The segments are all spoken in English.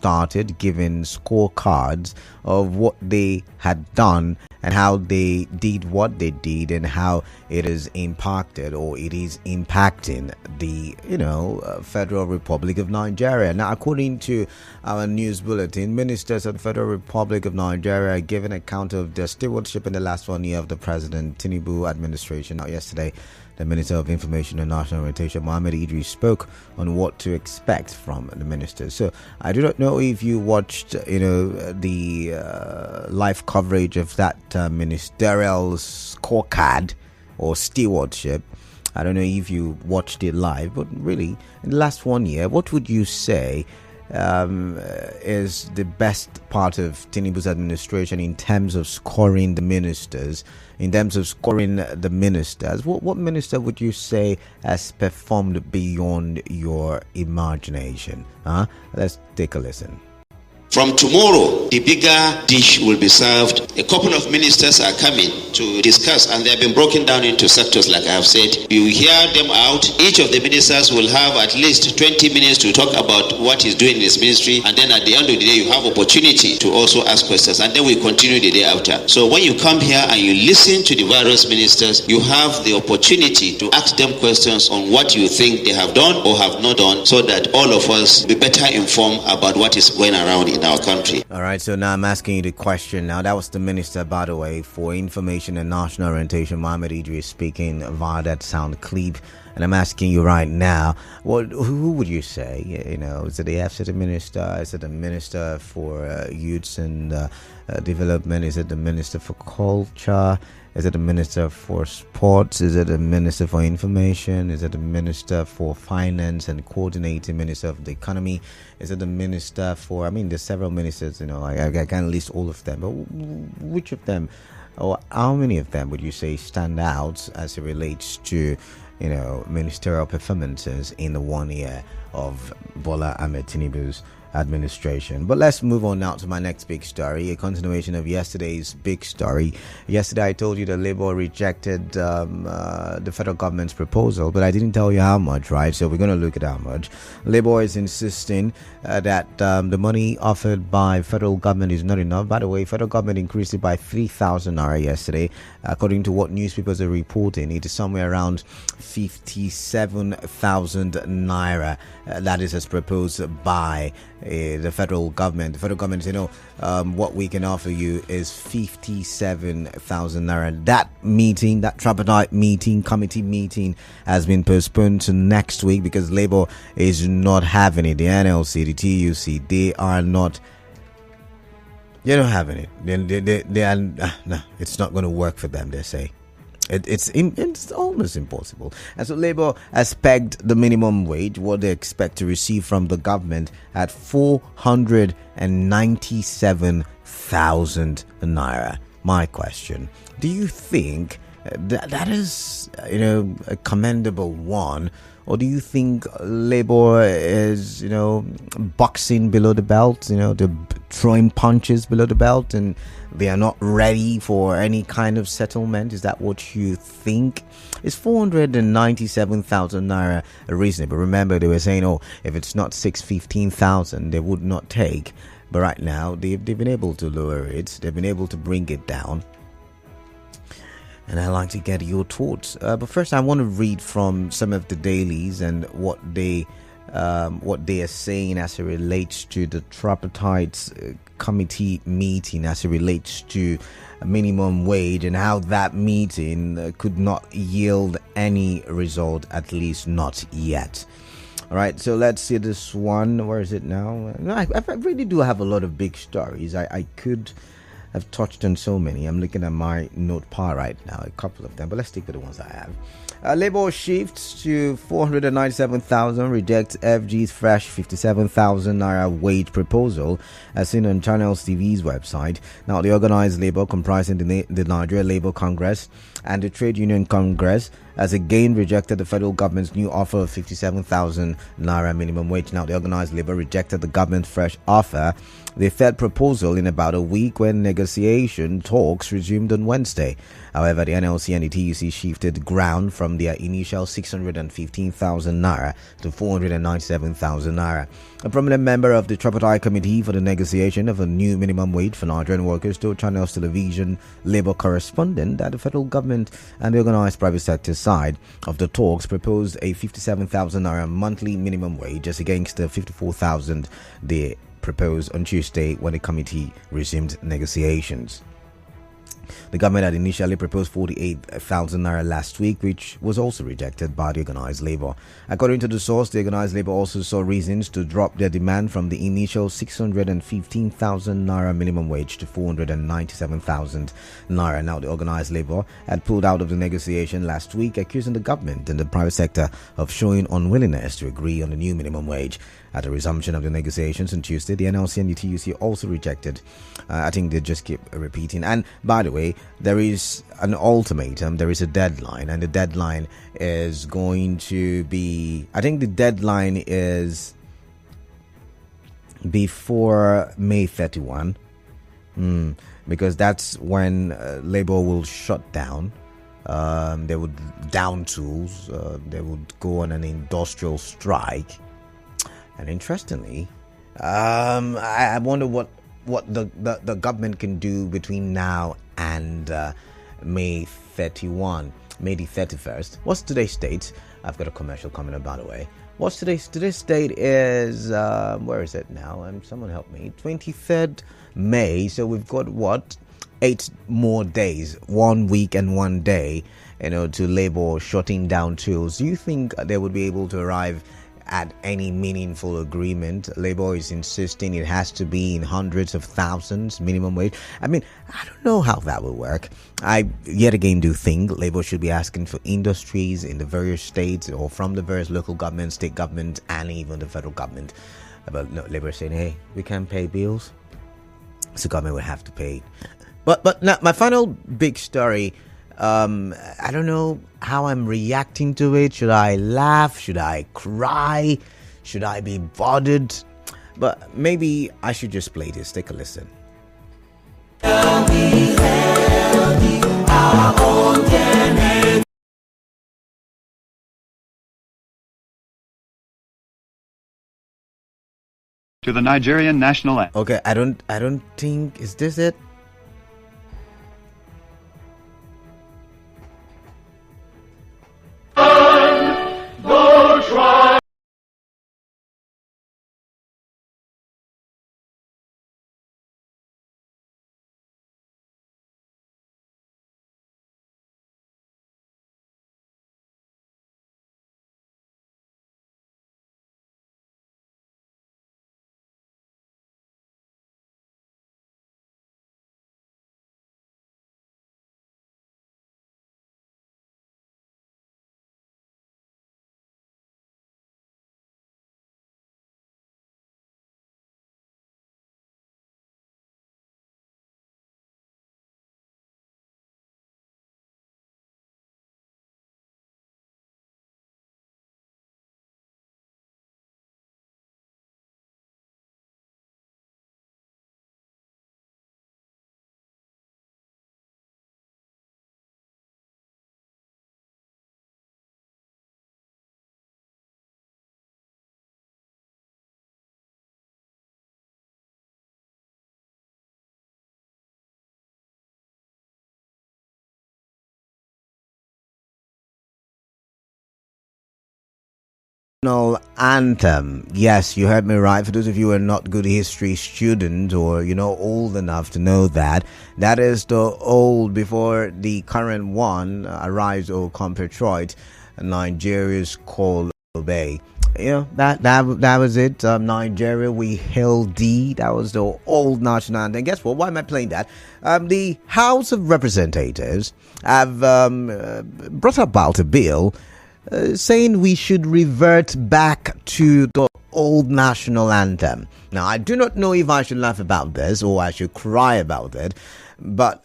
started giving scorecards of what they had done and how they did what they did and how it has impacted or it is impacting the Federal Republic of Nigeria. Now, according to our news bulletin, ministers of the Federal Republic of Nigeria are giving account of their stewardship in the last 1 year of the President Tinubu administration. Now, yesterday, the Minister of Information and National Orientation, Mohammed Idris, spoke on what to expect from the ministers. So I do not know if you watched, the live coverage of that ministerial scorecard or stewardship. I don't know if you watched it live, but really, in the last 1 year, what would you say is the best part of Tinubu's administration in terms of scoring the ministers? What minister would you say has performed beyond your imagination? Let's take a listen. From tomorrow, the bigger dish will be served. A couple of ministers are coming to discuss, and they have been broken down into sectors, like I have said. You hear them out. Each of the ministers will have at least 20 minutes to talk about what he's doing in his ministry, and then at the end of the day, you have opportunity to also ask questions, and then we continue the day after. So when you come here and you listen to the various ministers, you have the opportunity to ask them questions on what you think they have done or have not done, so that all of us be better informed about what is going around in our country. All right, so now I'm asking you the question. Now, that was the Minister, by the way, for Information and National Orientation, Mohammed Idris, speaking via that sound clip. And I'm asking you right now, who would you say? Is it the FCT Minister? Is it the Minister for Youths and Development? Is it the Minister for Culture? Is it the Minister for Sports? Is it the Minister for Information? Is it the Minister for Finance and Coordinating Minister of the Economy? Is it the Minister for... there's several ministers, I can't list all of them. But which of them, or how many of them would you say stand out as it relates to, ministerial performances in the 1 year of Bola Ahmed Tinubu's administration? But let's move on now to my next big story, a continuation of yesterday's big story. Yesterday I told you that Labour rejected the federal government's proposal, but I didn't tell you how much, right? So we're going to look at how much. Labour is insisting that the money offered by federal government is not enough. By the way, federal government increased it by 3,000 naira yesterday. According to what newspapers are reporting, it is somewhere around 57,000 naira. That is as proposed by the federal government. The federal government said, what we can offer you is 57,000 naira. That meeting, that tripartite meeting, committee meeting, has been postponed to next week because Labour is not having it. The NLC, the TUC, they are not. They're not having it. They are. No, it's not going to work for them, they say. It's almost impossible. And so Labour has pegged the minimum wage, what they expect to receive from the government, at 497,000 naira. My question, do you think that is, a commendable one? Or do you think Labour is, boxing below the belt, they're throwing punches below the belt and they are not ready for any kind of settlement? Is that what you think? Is 497,000 naira reasonable? Remember, they were saying, if it's not 615,000, they would not take. But right now, they've been able to lower it. They've been able to bring it down. And I'd like to get your thoughts. But first, I want to read from some of the dailies and what they are saying as it relates to the tripartite committee meeting, as it relates to a minimum wage, and how that meeting could not yield any result, at least not yet. All right, so let's see this one. Where is it now? I really do have a lot of big stories. I could have touched on so many. I'm looking at my notepad right now, a couple of them, but let's stick with the ones I have. Labour shifts to 497,000, rejects FG's fresh 57,000 naira wage proposal, as seen on Channels TV's website. Now, the organised Labour, comprising the Nigeria Labour Congress and the Trade Union Congress, has again rejected the federal government's new offer of 57,000 naira minimum wage. Now, the organized labor rejected the government's fresh offer, the third proposal in about a week, when negotiation talks resumed on Wednesday. However, the NLC and the TUC shifted ground from their initial 615,000 naira to 497,000 naira. A prominent member of the tripartite committee for the negotiation of a new minimum wage for Nigerian workers told Channels Television labor correspondent that the federal government and the organized private sector side of the talks proposed a 57,000 naira monthly minimum wage as against the 54,000 they proposed on Tuesday when the committee resumed negotiations. The government had initially proposed 48,000 naira last week, which was also rejected by the organized labor. According to the source, the organized labor also saw reasons to drop their demand from the initial 615,000 naira minimum wage to 497,000 naira. Now, the organized labor had pulled out of the negotiation last week, accusing the government and the private sector of showing unwillingness to agree on the new minimum wage. At the resumption of the negotiations on Tuesday, the NLC and the TUC also rejected. I think they just keep repeating. And by the way, there is an ultimatum, there is a deadline, and the deadline is going to be, I think the deadline is before May 31, because that's when labor will shut down. They would down tools, they would go on an industrial strike. And interestingly, I wonder what the government can do between now and May the 31st. What's today's date? I've got a commercial coming up, by the way. What's today's date is, where is it now? Someone help me. 23rd May. So we've got 8 more days, 1 week and 1 day, to labor shutting down tools. Do you think they would be able to arrive at any meaningful agreement? Labor is insisting it has to be in hundreds of thousands minimum wage. I mean, I don't know how that will work. I yet again do think labor should be asking for industries in the various states or from the various local governments, state governments, and even the federal government. But no, labor is saying, hey, we can't pay bills, so government will have to pay. But now my final big story, I don't know how I'm reacting to it. Should I laugh? Should I cry? Should I be bothered? But maybe I should just play this. Take a listen. To the Nigerian national anthem. Okay, I don't think, is this it? Anthem. Yes, you heard me right. For those of you who are not good history students or old enough to know that is the old before the current one arrives or compatriot, Nigeria's call obey. That was it. Nigeria, we hail thee. That was the old national anthem. Guess what? Why am I playing that? The House of Representatives have brought about a bill saying we should revert back to the old national anthem. Now, I do not know if I should laugh about this or I should cry about it, but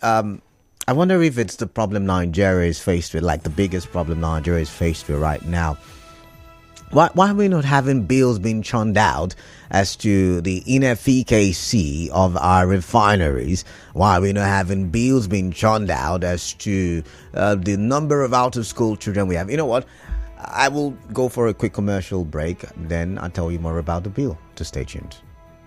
I wonder if it's the problem Nigeria is faced with, like the biggest problem Nigeria is faced with right now. Why are we not having bills being churned out as to the inefficacy of our refineries? Why are we not having bills being churned out as to the number of out-of-school children we have? You know what? I will go for a quick commercial break. Then I'll tell you more about the bill. Just stay tuned.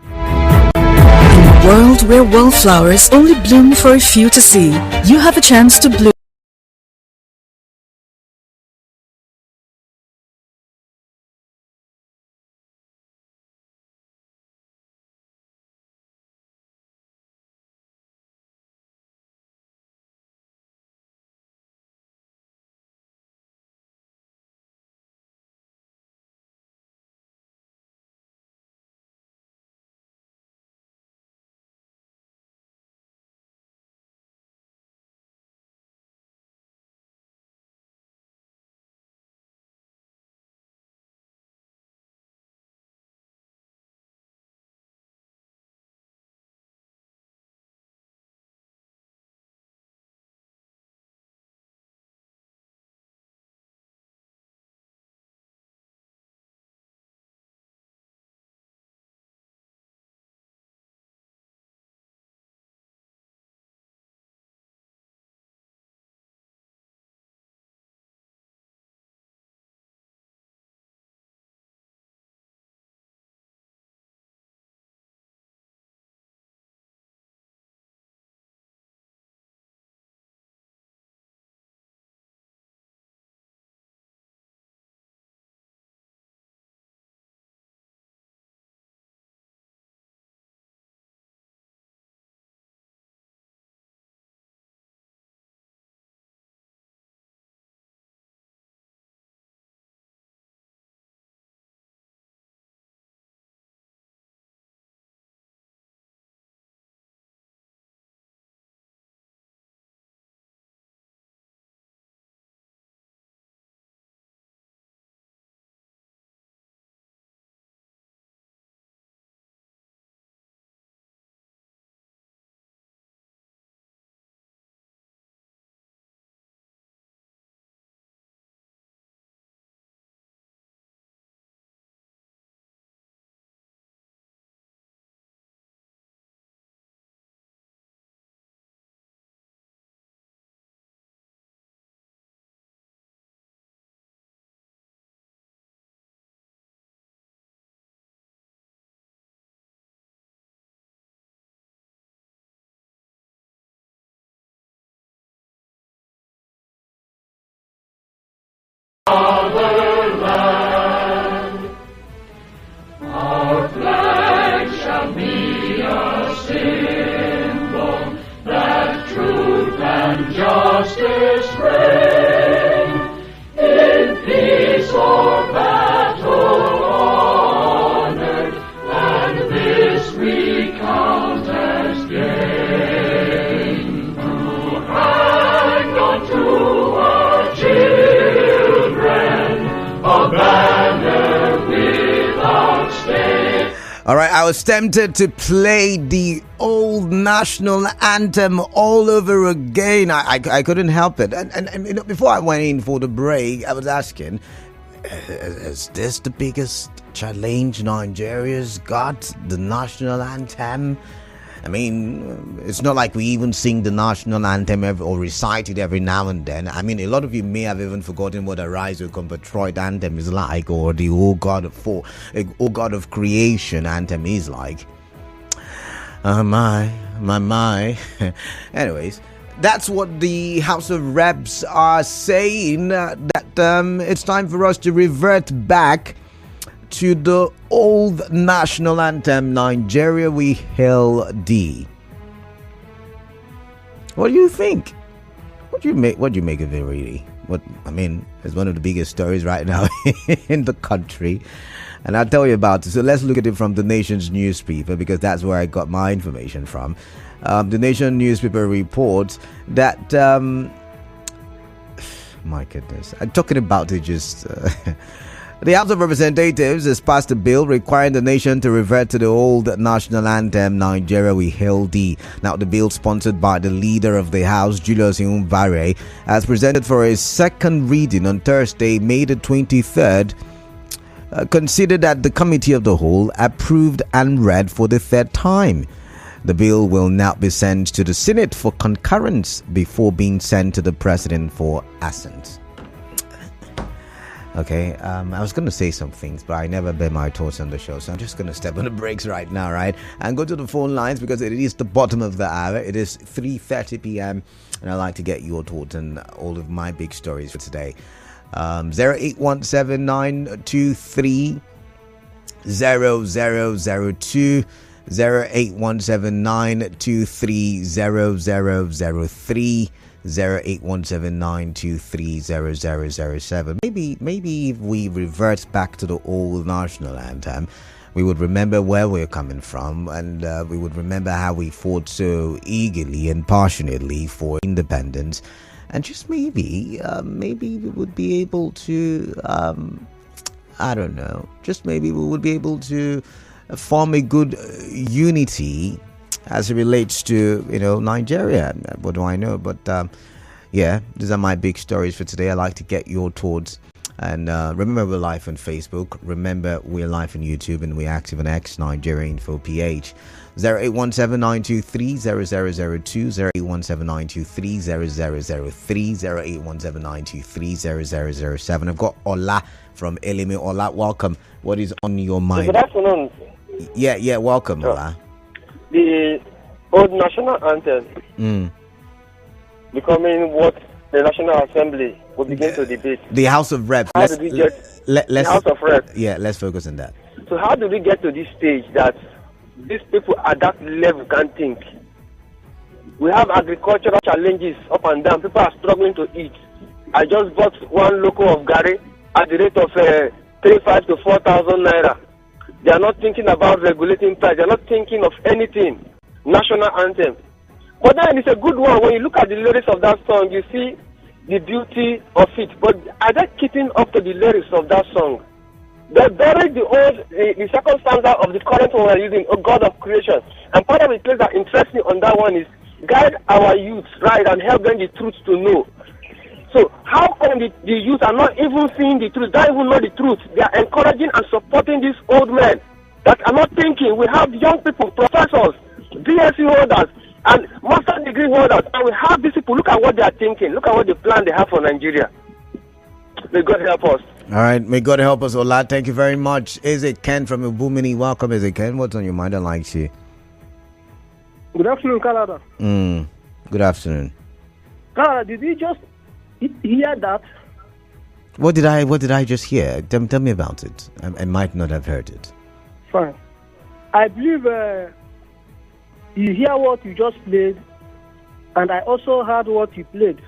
In a world where wildflowers only bloom for a few to see, you have a chance to bloom. All right, I was tempted to play the old national anthem all over again. I couldn't help it. And you know, before I went in for the break, I was asking, is this the biggest challenge Nigeria's got? The national anthem? I mean, it's not like we even sing the national anthem or recite it every now and then. I mean, a lot of you may have even forgotten what the Rise Will Compatriot anthem is like, or the O God of Creation anthem is like. My. Anyways, that's what the House of Reps are saying, that it's time for us to revert back to the old national anthem, Nigeria We Hail Thee. What do you think? What do you make of it, really? It's one of the biggest stories right now in the country, and I'll tell you about it. So let's look at it from the Nation's newspaper, because that's where I got my information from. The Nation newspaper reports that my goodness, I'm talking about it just The House of Representatives has passed a bill requiring the nation to revert to the old national anthem, Nigeria We Hail Thee. Now, the bill, sponsored by the leader of the House, Julius Vare, has presented for a second reading on Thursday, May the 23rd, considered at the Committee of the Whole, approved and read for the third time. The bill will now be sent to the Senate for concurrence before being sent to the President for assent. Okay, I was going to say some things, but I never bear my thoughts on the show, so I'm just going to step on the brakes right now, right? And go to the phone lines because it is the bottom of the hour. It is 3:30 p.m. and I'd like to get your thoughts on all of my big stories for today. 08179230002, 08179230003, 08179230007. Maybe if we revert back to the old national anthem, we would remember where we're coming from, and we would remember how we fought so eagerly and passionately for independence, and just maybe we would be able to I don't know, just maybe we would be able to form a good unity as it relates to, Nigeria. What do I know? But yeah, these are my big stories for today. I like to get your thoughts. And remember, we're live on Facebook. Remember, we're live on YouTube, and we're active on X, Nigeria Info PH. 08179230002, 08179230003, 08179230007. I've got Ola from Elime. Ola, welcome. What is on your mind? Good afternoon. Yeah, welcome, Ola. The old national anthem becoming what the National Assembly will begin to debate. The House of Reps. How did we get the House of Reps? Yeah, let's focus on that. So how do we get to this stage that these people at that level can't think? We have agricultural challenges up and down. People are struggling to eat. I just bought one loco of Gary at the rate of 3,500 to 4,000 naira. They are not thinking about regulating price. They are not thinking of anything. National anthem. But then it's a good one. When you look at the lyrics of that song, you see the beauty of it. But are they keeping up to the lyrics of that song? They buried the second stanza of the current one we're using, O God of creation. And part of the place that interests me on that one is guide our youth, right, and help them the truth to know. So how come the youth are not even seeing the truth, don't even know the truth? They are encouraging and supporting these old men that are not thinking. We have young people, professors, BSc holders, and master degree holders, and we have these people. Look at what they are thinking. Look at what the plan they have for Nigeria. May God help us. All right, may God help us, Ola. Thank you very much. Is it Ken from Ubumini? Welcome, is it Ken? What's on your mind? I like you. Good afternoon, Canada. Good afternoon. Canada, did you just hear that? What did I just hear? Tell me about it. I might not have heard it. Fine. I believe you hear what you just played, and I also heard what you played.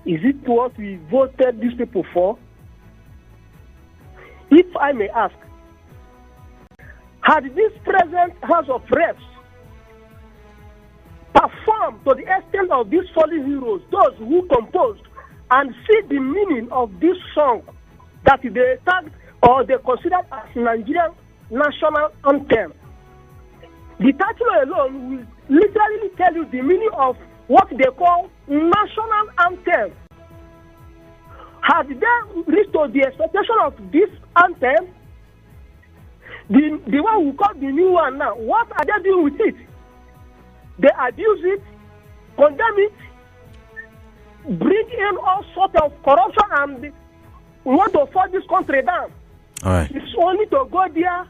Is it what we voted these people for? If I may ask, had this present House of Reps performed to the extent of these fallen heroes, those who composed and see the meaning of this song that they tagged or they considered as Nigerian national anthem, the title alone will literally tell you the meaning of what they call national anthem. Had they reached to the expectation of this anthem, the one we call the new one now, what are they doing with it? They abuse it, condemn it, bring in all sorts of corruption, and want to fall this country down. All right. It's only to go there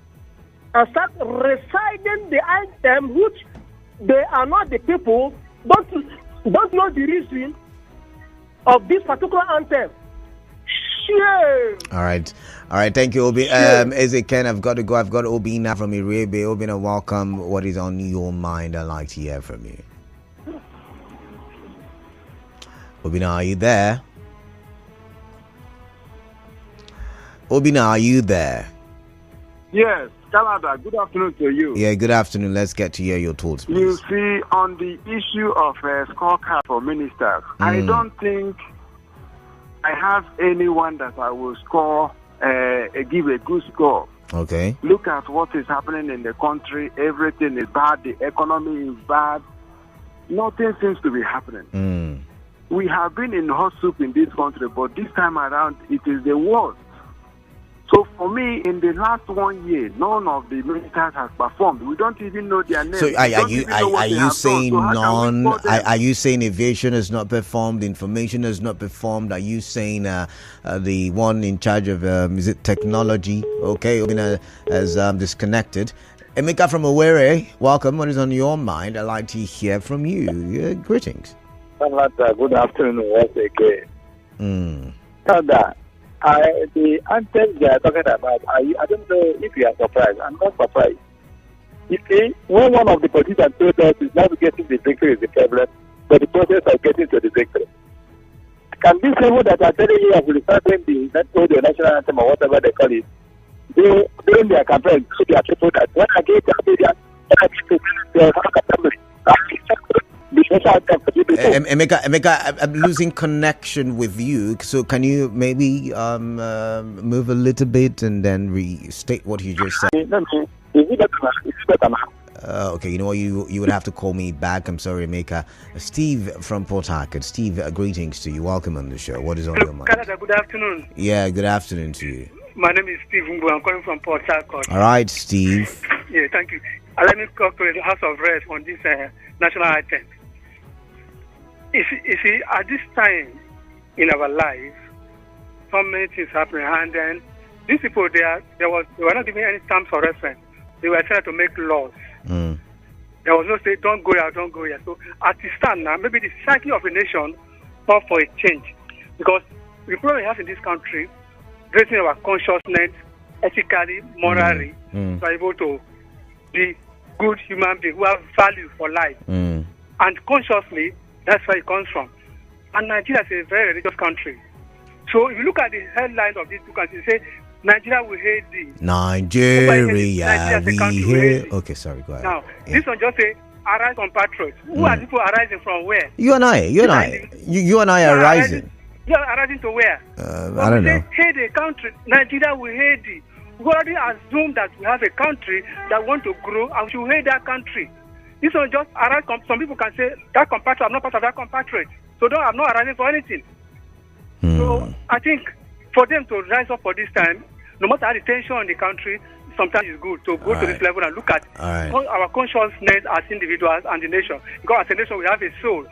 and start reciting the anthem, which they are not the people, don't know the reason of this particular anthem. Sure. All right. Thank you, Obi. Is it Ken? I've got to go. I've got Obi now from Irebe. Obi, welcome. What is on your mind? I'd like to hear from you. Obi, are you there? Obi, are you there? Yes, Canada. Good afternoon to you. Yeah, good afternoon. Let's get to hear your thoughts, please. You see, on the issue of scorecard for ministers, I don't think I have anyone that I will score give a good score. Okay. Look at what is happening in the country. Everything is bad. The economy is bad. Nothing seems to be happening. We have been in hot soup in this country, but this time around, it is the worst. So for me, in the last 1 year, none of the ministers has performed. We don't even know their names. So are you saying none? Are you saying aviation has not performed? Information has not performed? Are you saying the one in charge of is it technology? Okay, has disconnected. Emeka from Owerri, welcome. What is on your mind? I'd like to hear from you. Greetings. Good afternoon once again. The Anthem they are talking about, I don't know if you are surprised. I'm not surprised. You see, when one of the politicians told us is not getting the victory is the problem, but the process of getting to the victory. Can these people that are telling you of reciting the national anthem or whatever they call it, during their campaign, so they are people that when I get the media, when I get to the assembly, Emeka, I'm losing connection with you. So can you maybe move a little bit and then restate what you just said? Is it better now? Okay, you know what? You would have to call me back. I'm sorry, Emeka. Steve from Port Harcourt. Steve, greetings to you. Welcome on the show. What is on your mind? Canada, good afternoon. Yeah, good afternoon to you. My name is Steve Mbu. I'm calling from Port Harcourt. All right, Steve. Yeah, thank you. Let me talk to the House of Rest on this national anthem. You see, at this time in our life, so many things happening, and then these people, they were not giving any terms for reference. They were trying to make laws. There was no say, don't go here, don't go here. So at this time now, maybe the psyche of a nation call for a change, because the problem we have in this country, raising our consciousness, ethically, morally, to be able to be good human beings who have value for life, and consciously. That's where it comes from. And Nigeria is a very religious country. So if you look at the headlines of these two countries, they say, Nigeria will hate thee. Nigeria we hate. Okay, sorry, go ahead. Now, this one just say, arise compatriots. Who are people arising from where? You and I are rising. You are arising to where? I don't know. Hate a country. Nigeria will hate thee. We already assume that we have a country that want to grow and we should hate that country. This one just arise. Some people can say that compatriot, I'm not part of that compatriot, so I'm not arising for anything. So I think for them to rise up for this time, no matter the tension in the country, sometimes it's good to go to this level and look at our consciousness as individuals and the nation. Because as a nation, we have a soul,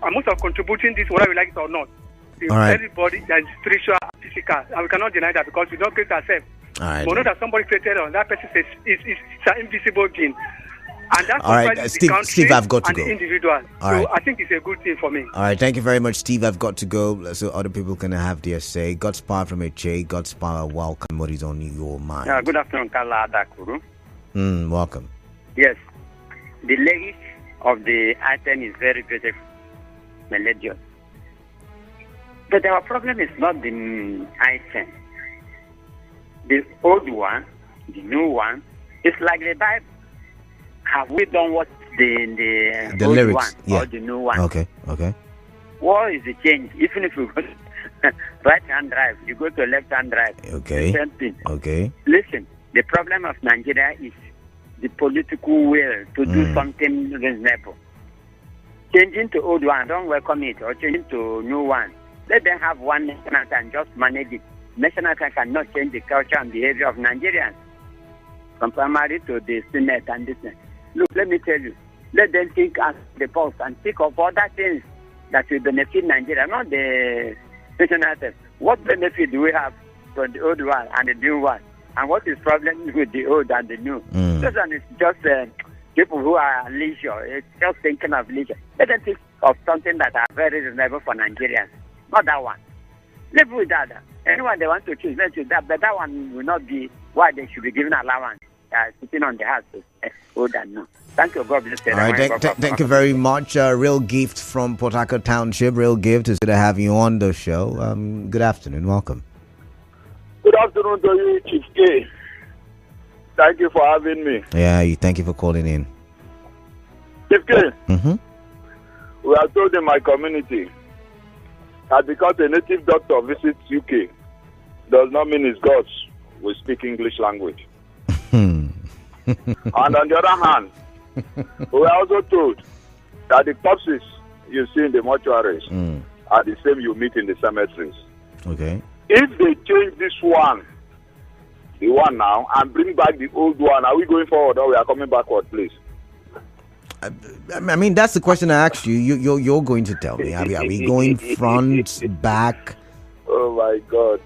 and most of contributing this, whether we like it or not, everybody that is spiritual, physical, and we cannot deny that because we don't create ourselves. We know that somebody created us. That person is an invisible being. And that's all right, Steve, I've got to go. Individual. I think it's a good thing for me. All right, thank you very much, Steve. I've got to go so other people can have their say. God's power from HA. God's power, welcome. What is on your mind? Good afternoon, Kala Adakuru. Welcome. Yes, the lyrics of the anthem is very beautiful, melodious. But our problem is not the anthem. The old one, the new one, it's like the Bible. Have we done what the old lyrics one or the new one? Okay. What is the change? Even if you go to right-hand drive, you go to left-hand drive. Okay. The same thing. Okay. Listen, the problem of Nigeria is the political will to do something reasonable. Changing to old one, don't welcome it, or changing to new one. Let them have one national and just manage it. National cannot change the culture and behavior of Nigerians. From primary to the Senate and this. Look, let me tell you, let them think as the pulse and think of other things that will benefit Nigeria, not the national anthem. What benefit do we have from the old one and the new one? And what is problem with the old and the new? This one is just people who are leisure. It's just thinking of leisure. Let them think of something that are very reasonable for Nigerians, not that one. Live with that. Anyone they want to choose, let's choose that. But that one will not be why they should be given allowance. Sitting on the house old and new. Thank you, God bless you. All right, thank you very much. Real Gift from Port Harcourt Township. Real Gift, is good to have you on the show. Good afternoon, welcome. Good afternoon to you, Chief K. Thank you for having me. Yeah, thank you for calling in. Chief K, we are told in my community that because a native doctor visits UK, does not mean it's gods will speak English language. And on the other hand, we are also told that the corpses you see in the mortuaries are the same you meet in the cemeteries. Okay. If they change this one, the one now, and bring back the old one, are we going forward or we are coming backward, please? I mean, that's the question I asked you. You're going to tell me. Are we going front, back? Oh my God.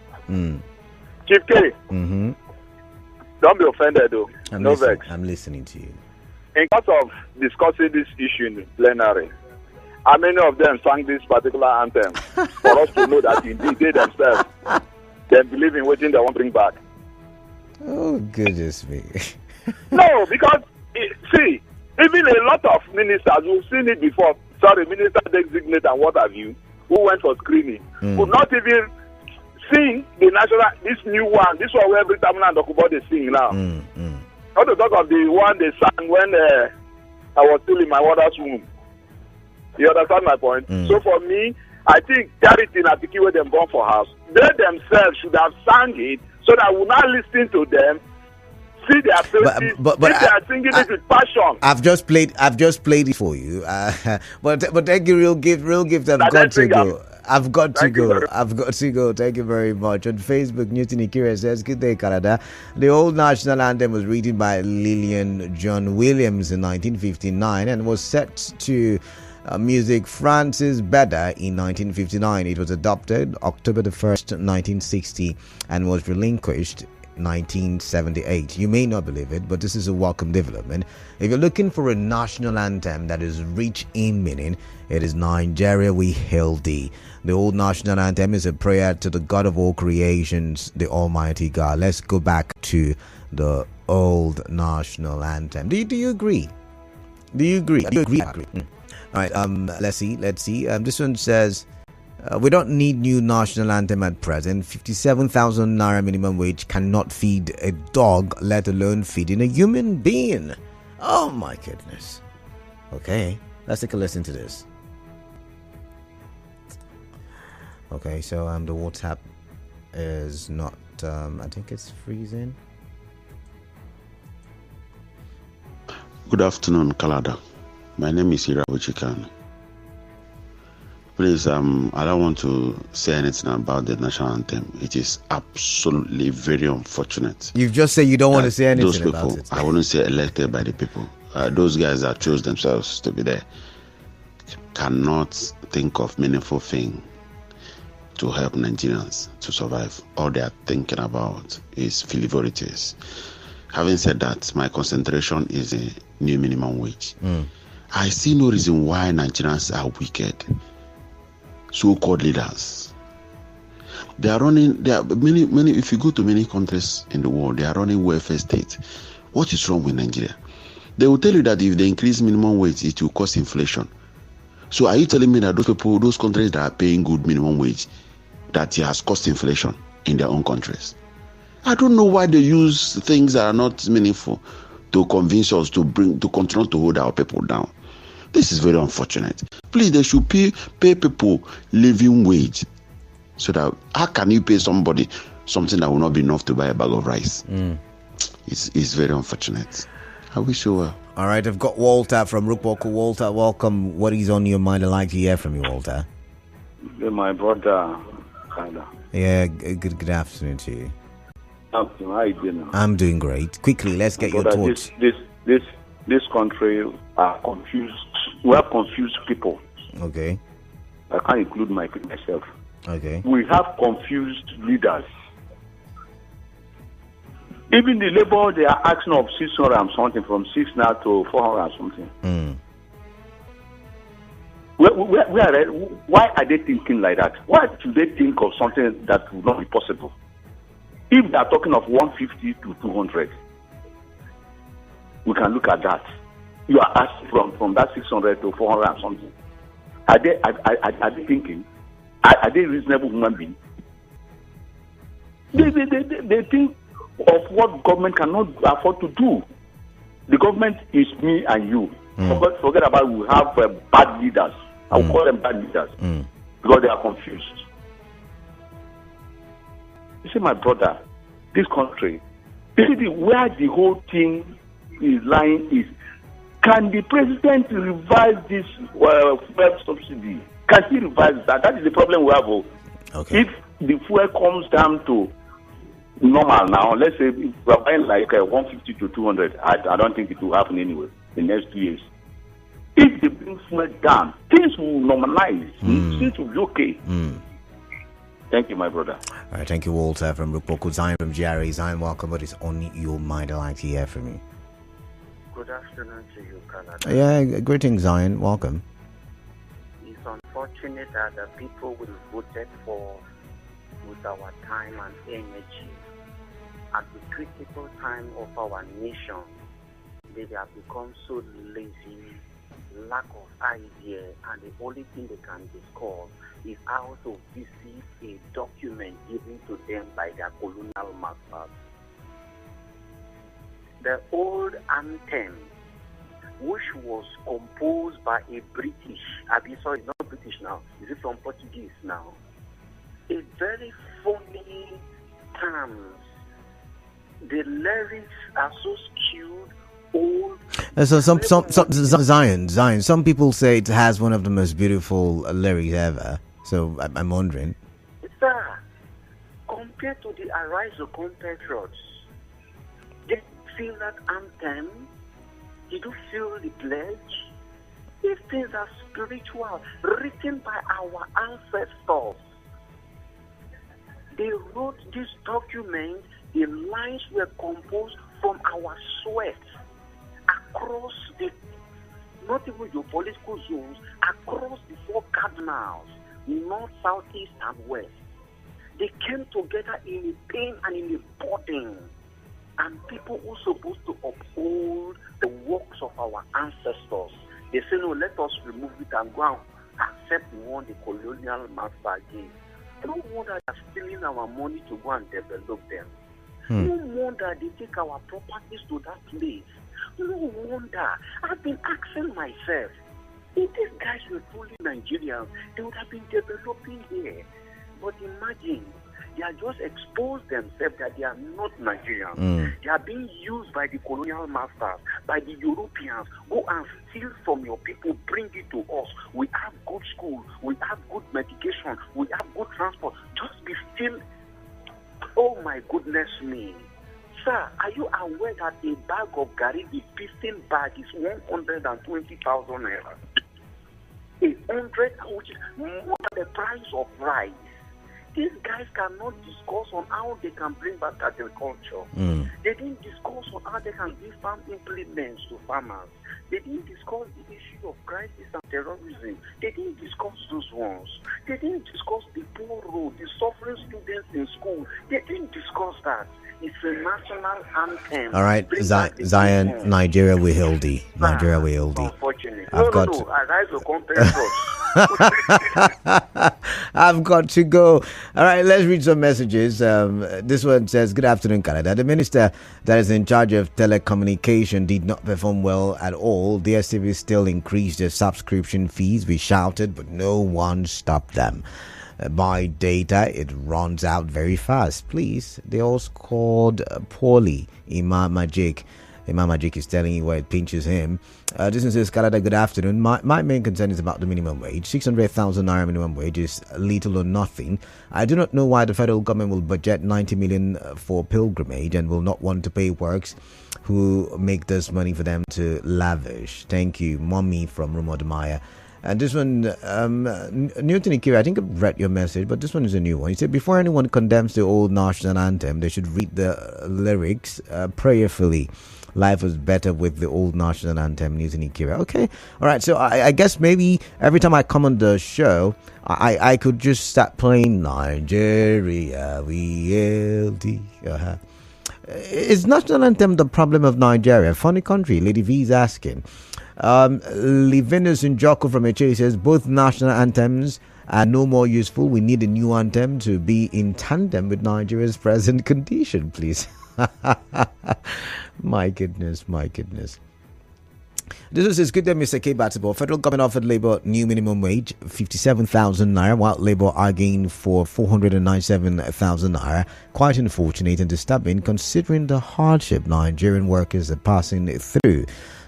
Chief K. Don't be offended though. I'm listening to you. In terms of discussing this issue in plenary, how many of them sang this particular anthem for us to know that indeed they themselves they believe in what they want to bring back? Oh, goodness me. No, because, see, even a lot of ministers who've seen it before, minister designate and what have you, who went for screening, could not even sing this new one, this one where every time and Dokubo they sing now. Not to talk of the one they sang when I was still in my mother's womb. You understand my point? So for me, I think Charity and Atiki where them born for house, they themselves should have sang it so that we'll not listen to them, see their faces, but they are singing it with passion. I've just played it for you. But thank you, real gift. I've got to go. I've got to go. Thank you very much. On Facebook, Newton Ikira says, "Good day, Canada. The old national anthem was written by Lillian John Williams in 1959 and was set to music Francis Beda in 1959. It was adopted October the 1st, 1960 and was relinquished 1978. You may not believe it, but this is a welcome development. If you're looking for a national anthem that is rich in meaning, it is Nigeria We Hail Thee. The old national anthem is a prayer to the God of all creations, the Almighty God. Let's go back to the old national anthem. Do you agree? Do you agree? All right, let's see. This one says, we don't need new national anthem at present. 57,000 naira minimum wage cannot feed a dog, let alone feeding a human being. Oh my goodness. Okay, let's take a listen to this. Okay, so the WhatsApp is not, I think it's freezing. Good afternoon, Kalada. My name is Irabu Chikan. Please, I don't want to say anything about the national anthem. It is absolutely very unfortunate. You've just said you don't want to say anything those people, about it. I wouldn't say elected by the people. Those guys that chose themselves to be there cannot think of meaningful thing to help Nigerians to survive. All they are thinking about is frivolities. Having said that, my concentration is a new minimum wage. I see no reason why Nigerians are wicked. So-called leaders. They are many. If you go to many countries in the world, they are running welfare states. What is wrong with Nigeria? They will tell you that if they increase minimum wage, it will cause inflation. So are you telling me that those countries that are paying good minimum wage, that it has caused inflation in their own countries? I don't know why they use things that are not meaningful to convince us to continue to hold our people down. This is very unfortunate. Please, they should pay people living wage. So that how can you pay somebody something that will not be enough to buy a bag of rice? It's very unfortunate. I wish you well. All right, I've got Walter from Rukwoku. Walter, welcome. What is on your mind? I'd like to hear from you, Walter. My brother. Yeah, good afternoon to you. How you doing? I'm doing great. Quickly, let's get your thoughts. This country are confused. We are confused people. Okay. I can't include myself. Okay. We have confused leaders. Even the labor, they are asking of 600 and something, from 6 now to 400 and something. Why are they thinking like that? Why do they think of something that will not be possible? If they are talking of 150 to 200, we can look at that. You are asked from that 600 to 400 and something. Are they thinking? Are they reasonable human beings? They think of what government cannot afford to do. The government is me and you. Forget about we have bad leaders. I will call them bad leaders because they are confused. You see, my brother, this country, you see where the whole thing is lying is, can the president revise this fuel subsidy? Can he revise that? That is the problem we have. Okay. If the fuel comes down to normal now, let's say if we're buying like 150 to 200, I don't think it will happen anyway in the next 2 years. If they bring fuel down, things will normalize. Things will be okay. Thank you, my brother. All right, thank you, Walter from Rukpoko. Zion from GRA. Zion, welcome. What is on your mind? I'd like to hear from you. Good afternoon to you, Canada. Yeah, greetings, Zion. Welcome. It's unfortunate that the people we voted for with our time and energy at the critical time of our nation, they have become so lazy, lack of idea, and the only thing they can discuss is how to visit a document given to them by their colonial masters. The old anthem, which was composed by a British, sorry, not British now, is it from Portuguese now? A very funny terms. The lyrics are so skewed, old. So Zion. Some people say it has one of the most beautiful lyrics ever. So I'm wondering. Sir, compared to the Arise of Compatriots, did you feel that anthem? Did you feel the pledge? These things are spiritual, written by our ancestors. They wrote this document. The lines were composed from our sweat across the, not even your political zones, across the four cardinals, north, south, east, and west. They came together in a pain and in a burden. And people who are supposed to uphold the works of our ancestors, they say, no, let us remove it and go and accept the one the colonial master gave. No wonder they're stealing our money to go and develop them. No wonder they take our properties to that place. No wonder. I've been asking myself, if these guys were truly Nigerians, they would have been developing here. But imagine, they are just exposed themselves that they are not Nigerians. They are being used by the colonial masters, by the Europeans. Go and steal from your people, bring it to us. We have good school, we have good medication, we have good transport. Just be still. Oh my goodness me. Sir, are you aware that a bag of Gary, the 15 bag, is 120,000 naira? 100, which is more than the price of rice. These guys cannot discuss on how they can bring back agriculture. They didn't discuss on how they can give farm implements to farmers. They didn't discuss the issue of crisis and terrorism. They didn't discuss those ones. They didn't discuss the poor road, the suffering students in school. They didn't discuss that. It's a national anthem. All right, Zion, Nigeria, we hail thee. Nigeria, we hail thee. Unfortunately. I've got to go. All right, let's read some messages. This one says, good afternoon, Canada. The minister that is in charge of telecommunication did not perform well at all. The STV still increased their subscription fees. We shouted, but no one stopped them. My data, it runs out very fast. Please, they all scored poorly. Imam Majik is telling you where it pinches him. This one says, Canada, good afternoon. My main concern is about the minimum wage. 600,000 naira minimum wage is little or nothing. I do not know why the federal government will budget 90 million for pilgrimage and will not want to pay works who make this money for them to lavish. Thank you, Mommy from Rumodamaya. And this one, Newton Ikiri, I think I've read your message, but this one is a new one. He said, before anyone condemns the old national anthem, they should read the lyrics prayerfully. Life was better with the old national anthem, Newton Ikiri. Okay, all right, so I guess maybe every time I come on the show, I could just start playing Nigeria, we hail thee. Is national anthem the problem of Nigeria? Funny country, Lady V is asking. Livinus Njoko from HA says both national anthems are no more useful. We need a new anthem to be in tandem with Nigeria's present condition, please. My goodness. This is good, Mr. K. Batable. Federal government offered Labour new minimum wage, 57,000 naira, while Labour arguing for 497,000 naira. Quite unfortunate and disturbing considering the hardship Nigerian workers are passing through.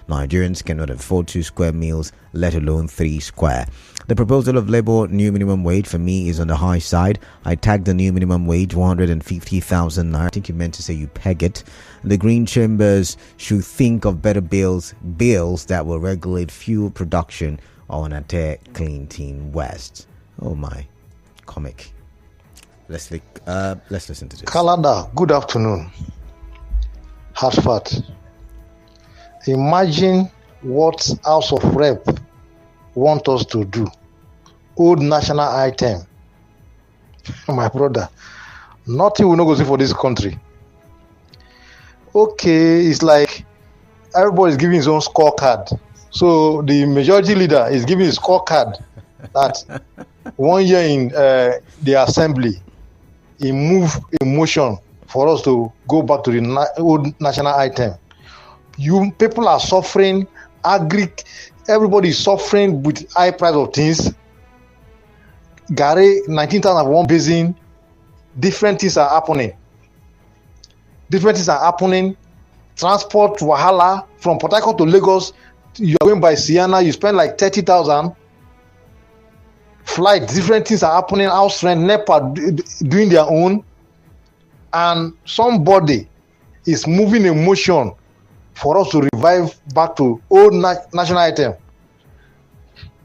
Nigerians cannot afford 2 square meals, let alone 3 square. The proposal of Labour new minimum wage for me is on the high side. I tagged the new minimum wage 150,000 naira. I think you meant to say you peg it. The Green Chambers should think of better bills that will regulate fuel production on a Clean Team West. Oh my, comic. Let's listen to this. Canada, good afternoon. Hartford. Imagine what House of Rep want us to do. Old national item. My brother, nothing will not go see for this country. Okay, it's like everybody is giving his own scorecard. So the majority leader is giving his scorecard that 1 year in the assembly, he moved a motion for us to go back to the old national item. You people are suffering, everybody is suffering with high price of things. Gary, 19,000 one basin, different things are happening. Transport wahala from Port Harcourt to Lagos, you are going by Sienna, you spend like 30,000. Flight, different things are happening. House rent, NEPA doing their own, and somebody is moving a motion for us to revive back to old national item.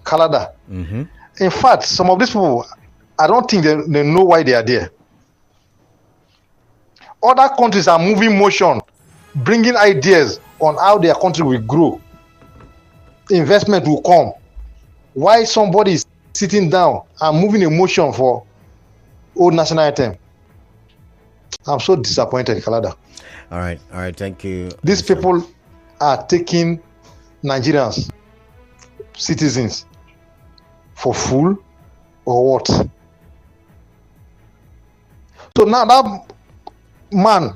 Canada. Mm-hmm. In fact, some of these people, I don't think they know why they are there. Other countries are moving motion, bringing ideas on how their country will grow. Investment will come. Why somebody is sitting down and moving a motion for old national item? I'm so disappointed, Canada. All right, thank you. These people are taking Nigerians, citizens, for fool or what? So now that man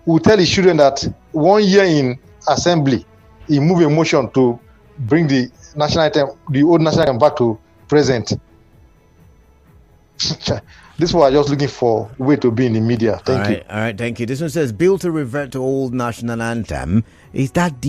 will tell his children that 1 year in assembly, he moved a motion to bring the national item, the old national item back to present. This is why I'm just looking for a way to be in the media. Thank you. All right, thank you. This one says, bill to revert to old national anthem. Is it that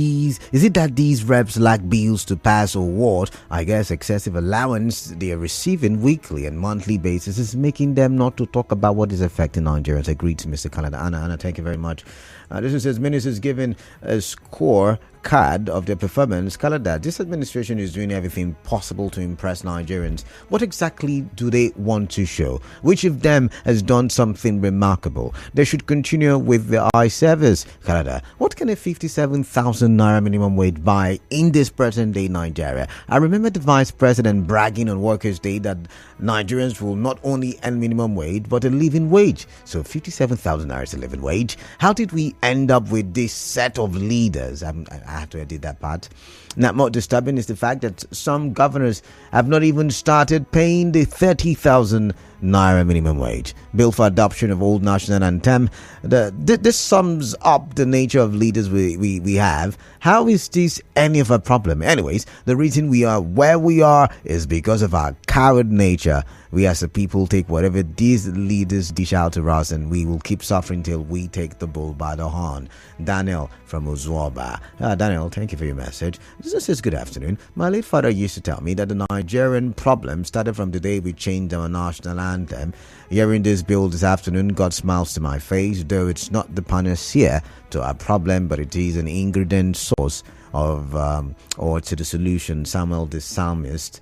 these reps lack bills to pass or what? I guess excessive allowance they are receiving weekly and monthly basis is making them not to talk about what is affecting Nigerians. Agreed to Mr. Canada. Anna, thank you very much. This one says, ministers given a scorecard of their performance. Canada, this administration is doing everything possible to impress Nigerians. What exactly do they want to show? Which of them has done something remarkable? They should continue with the eye service. Canada, what can a 57,000 naira minimum wage buy in this present day Nigeria? I remember the vice president bragging on Workers' Day that Nigerians will not only earn minimum wage but a living wage. So 57,000 naira is a living wage. How did we end up with this set of leaders? I had to edit that part. Now, more disturbing is the fact that some governors have not even started paying the 30,000 naira minimum wage. Bill for adoption of old national anthem. This sums up the nature of leaders we have. How is this any of a problem? Anyways, the reason we are where we are is because of our coward nature. We as a people take whatever these leaders dish out to us, and we will keep suffering till we take the bull by the horn. Daniel from Uzwaba. Daniel, thank you for your message. This says, good afternoon. My late father used to tell me that the Nigerian problem started from the day we changed our national anthem. Hearing this bill this afternoon, God smiles to my face, though it's not the panacea to our problem, but it is an ingredient source of or to the solution. Samuel the psalmist.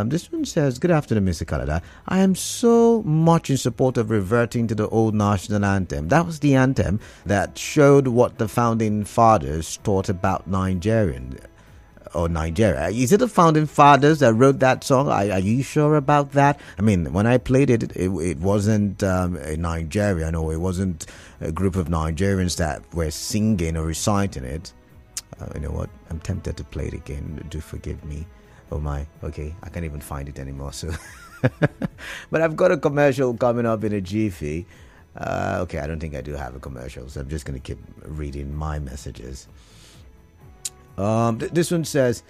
This one says, good afternoon, Mr. Canada. I am so much in support of reverting to the old national anthem. That was the anthem that showed what the founding fathers taught about Nigeria. Is it the founding fathers that wrote that song? Are you sure about that? I mean, when I played it wasn't a Nigerian, or it wasn't a group of Nigerians that were singing or reciting it. You know what? I'm tempted to play it again. Do forgive me. Oh my, okay, I can't even find it anymore. So, but I've got a commercial coming up in a jiffy. Okay, I don't think I do have a commercial, so I'm just going to keep reading my messages. This one says,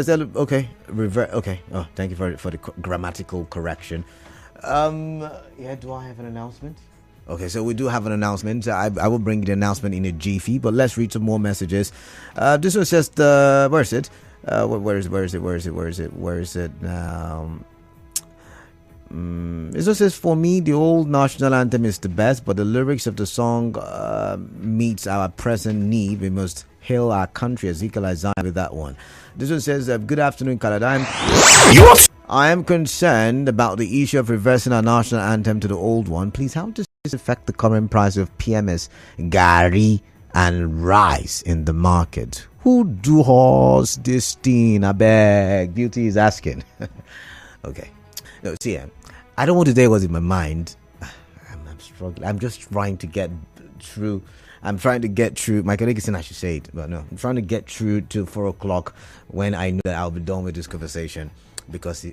okay, revert. Okay. Oh, thank you for the grammatical correction. Yeah, do I have an announcement? Okay, so we do have an announcement. I will bring the announcement in a jiffy, but let's read some more messages. This one says, where is it? Where is it now? This one says, for me, the old national anthem is the best, but the lyrics of the song meets our present need. We must hail our country. Ezekiel Isaiah with that one. This one says, good afternoon, Canada. I am concerned about the issue of reversing our national anthem to the old one. Please, how does this affect the current price of PMS, gari, and rice in the market? Who do horse this thing? I beg. Beauty is asking. Okay. No, see, I don't want to say what's in my mind. I'm struggling. I'm just trying to get through. I'm trying to get through. My colleague is saying I should say it, but no. I'm trying to get through to 4 o'clock when I know that I'll be done with this conversation. Because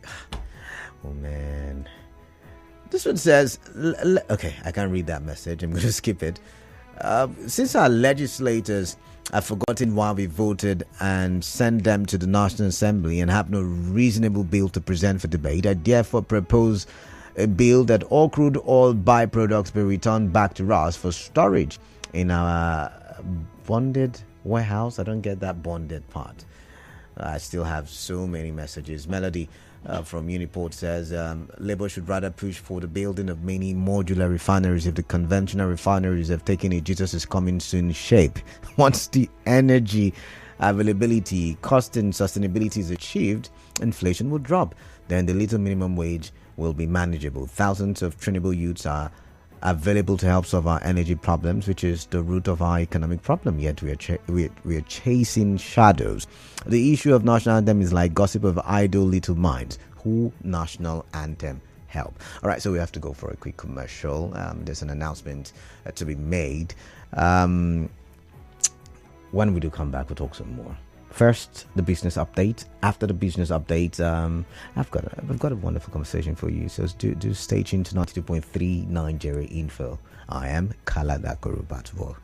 oh man, this one says, okay, I can't read that message. I'm going to skip it. Since our legislators have forgotten why we voted and sent them to the National Assembly and have no reasonable bill to present for debate, I therefore propose a bill that all crude oil byproducts be returned back to us for storage in our bonded warehouse. I don't get that bonded part. I still have so many messages. Melody from Uniport says, Labour should rather push for the building of many modular refineries if the conventional refineries have taken a Jesus is coming soon shape. Once the energy availability, cost and sustainability is achieved, inflation will drop. Then the little minimum wage will be manageable. Thousands of trainable youths are available to help solve our energy problems, which is the root of our economic problem. Yet we are chasing shadows. The issue of national anthem is like gossip of idle little minds. Who national anthem help? All right, so we have to go for a quick commercial. There's an announcement to be made. When we do come back, we'll talk some more. First, the business update. After the business update, I've got a wonderful conversation for you. So do stay tuned to 92.3 Nigeria Info. I am Kalada Korubatvo.